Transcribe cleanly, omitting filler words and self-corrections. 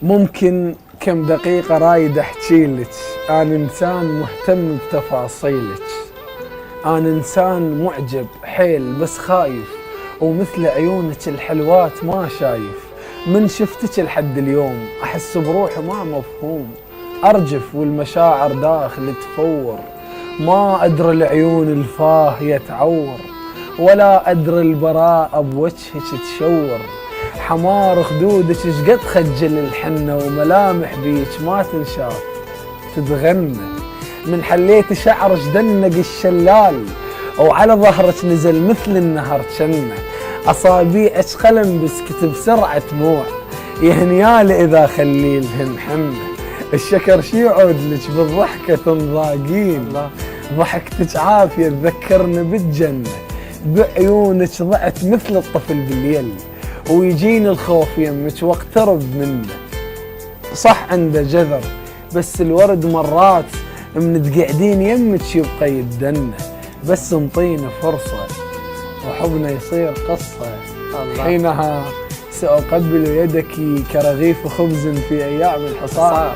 ممكن كم دقيقة رايد احجيلك، انا انسان مهتم بتفاصيلك، انا انسان معجب حيل بس خايف، ومثل عيونك الحلوات ما شايف. من شفتك لحد اليوم احس بروحي ما مفهوم، ارجف والمشاعر داخل تفور، ما ادري العيون الفاهية تعور، ولا ادري البراءة بوجهك تشور. حمار خدودك شقد خجل الحنة، وملامح بيك ما تنشاف تتغنى. من حليت شعرك دنق الشلال، وعلى ظهرك نزل مثل النهر جنة. اصابيعك قلم بسكت بسرعة دموع، يهنيالي اذا خليلهن حنة. الشكر شي يعود لك بالضحكة تنضاقين، ضحكتك عافية تذكرني بالجنة. بعيونك ضعت مثل الطفل باليل، ويجيني الخوف يمك واقترب منه. صح عنده جذر بس الورد مرات من تقعدين يمك يبقى يدنه. بس انطينا فرصة وحبنا يصير قصة، حينها سأقبل يدك كرغيف خبز في أيام الحصاد.